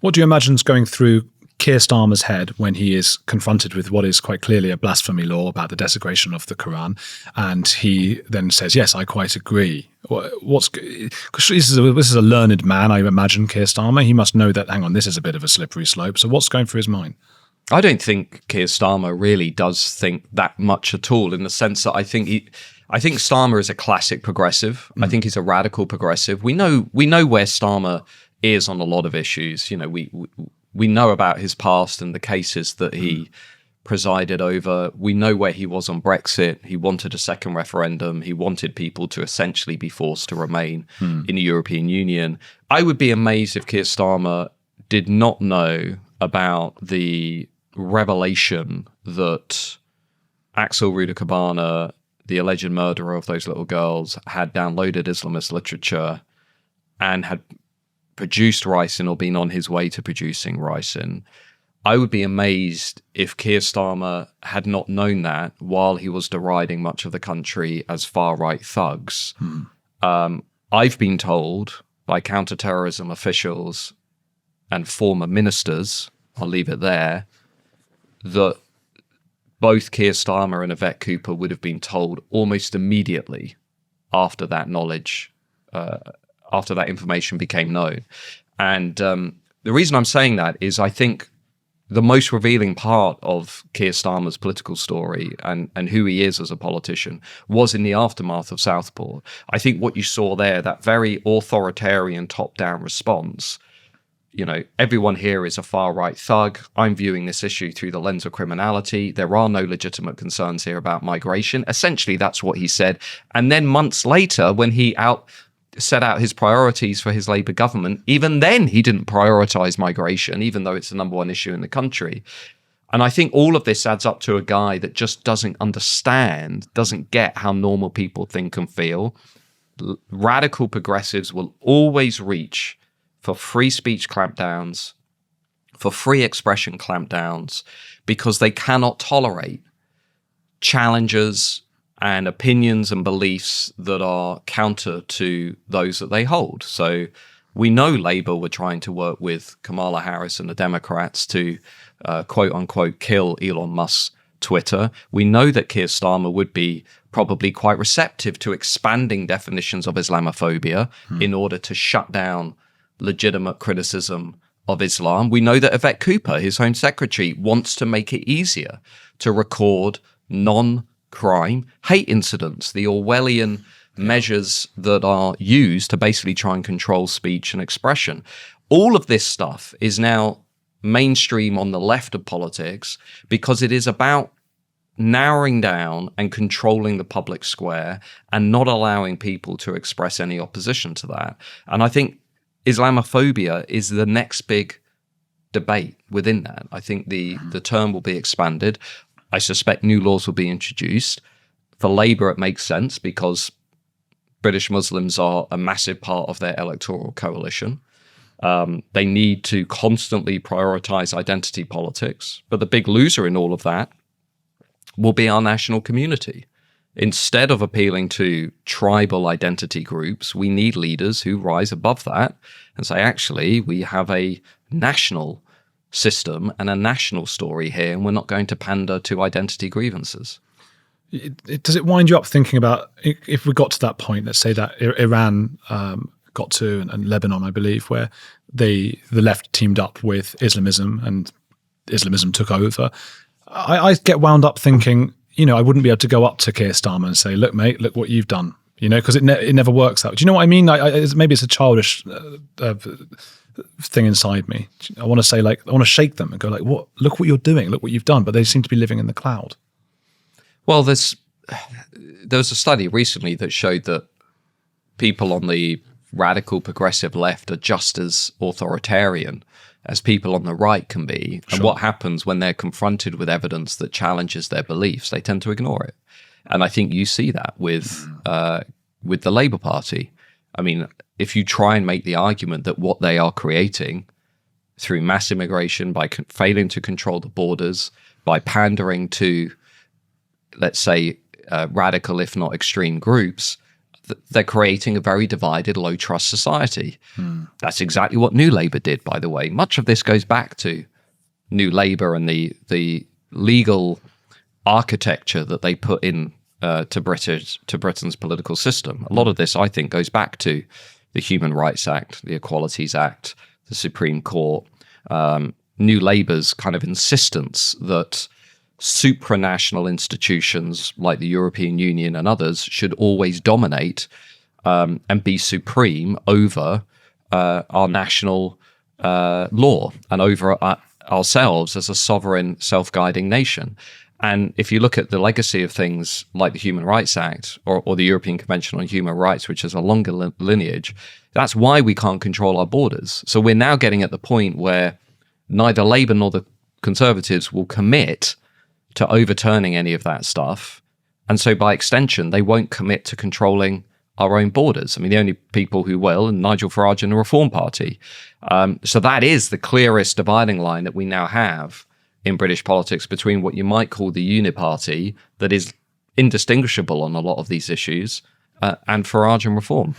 What do you imagine is going through Keir Starmer's head when he is confronted with what is quite clearly a blasphemy law about the desecration of the Quran, and he then says, "Yes, I quite agree." Because this is a learned man, I imagine, Keir Starmer. He must know that. Hang on, this is a bit of a slippery slope. So what's going through his mind? I don't think Keir Starmer really does think that much at all, in the sense that I think Starmer is a classic progressive. I think he's a radical progressive. We know where Starmer is on a lot of issues. You know, we know about his past and the cases that he presided over. We know where he was on Brexit. He wanted a second referendum. He wanted people to essentially be forced to remain in the European Union. I would be amazed if Keir Starmer did not know about the revelation that Axel Rudakabana, the alleged murderer of those little girls, had downloaded Islamist literature and had produced ricin or been on his way to producing ricin. I would be amazed if Keir Starmer had not known that while he was deriding much of the country as far-right thugs. I've been told by counterterrorism officials and former ministers, I'll leave it there, that both Keir Starmer and Yvette Cooper would have been told almost immediately after that knowledge, after that information became known. And the reason I'm saying that is I think the most revealing part of Keir Starmer's political story and who he is as a politician was in the aftermath of Southport. I think what you saw there, that very authoritarian top-down response, you know, everyone here is a far-right thug. I'm viewing this issue through the lens of criminality. There are no legitimate concerns here about migration. Essentially, that's what he said. And then months later, when he set out his priorities for his Labour government, even then he didn't prioritise migration, even though it's the number one issue in the country. And I think all of this adds up to a guy that just doesn't understand, doesn't get how normal people think and feel. Radical progressives will always reach for free speech clampdowns, for free expression clampdowns, because they cannot tolerate challenges and opinions and beliefs that are counter to those that they hold. So we know Labour were trying to work with Kamala Harris and the Democrats to quote unquote kill Elon Musk's Twitter. We know that Keir Starmer would be probably quite receptive to expanding definitions of Islamophobia in order to shut down legitimate criticism of Islam. We know that Yvette Cooper, his Home Secretary, wants to make it easier to record non-crime hate incidents, the Orwellian measures that are used to basically try and control speech and expression. All of this stuff is now mainstream on the left of politics because it is about narrowing down and controlling the public square and not allowing people to express any opposition to that. And I think Islamophobia is the next big debate within that. I think the term will be expanded. I suspect new laws will be introduced. For Labour, it makes sense because British Muslims are a massive part of their electoral coalition. They need to constantly prioritise identity politics. But the big loser in all of that will be our national community. Instead of appealing to tribal identity groups, we need leaders who rise above that and say, actually, we have a national system and a national story here, and we're not going to pander to identity grievances. Does it wind you up thinking about, if we got to that point, let's say that Iran got to, and Lebanon, I believe, where the left teamed up with Islamism and Islamism took over, I get wound up thinking, you know, I wouldn't be able to go up to Keir Starmer and say, look, mate, look what you've done, you know, because it never works out. Do you know what I mean? Maybe it's a childish thing inside me. I want to say, like, I want to shake them and go, like, what? Look what you're doing. Look what you've done. But they seem to be living in the cloud. Well, there was a study recently that showed that people on the radical progressive left are just as authoritarian as people on the right can be. And what happens when they're confronted with evidence that challenges their beliefs? They tend to ignore it. And I think you see that with the Labour Party. I mean, if you try and make the argument that what they are creating through mass immigration, by failing to control the borders, by pandering to, let's say, radical, if not extreme groups, they're creating a very divided, low-trust society. That's exactly what New Labour did, by the way. Much of this goes back to New Labour and the legal architecture that they put in to Britain's political system. A lot of this, I think, goes back to the Human Rights Act, the Equalities Act, the Supreme Court, New Labour's kind of insistence that supranational institutions like the European Union and others should always dominate and be supreme over our national law and over ourselves as a sovereign, self-guiding nation. And if you look at the legacy of things like the Human Rights Act or the European Convention on Human Rights, which has a longer lineage, that's why we can't control our borders. So we're now getting at the point where neither Labour nor the Conservatives will commit to overturning any of that stuff. And so by extension, they won't commit to controlling our own borders. I mean, the only people who will are Nigel Farage and the Reform Party. So that is the clearest dividing line that we now have in British politics between what you might call the uniparty that is indistinguishable on a lot of these issues and Farage and Reform.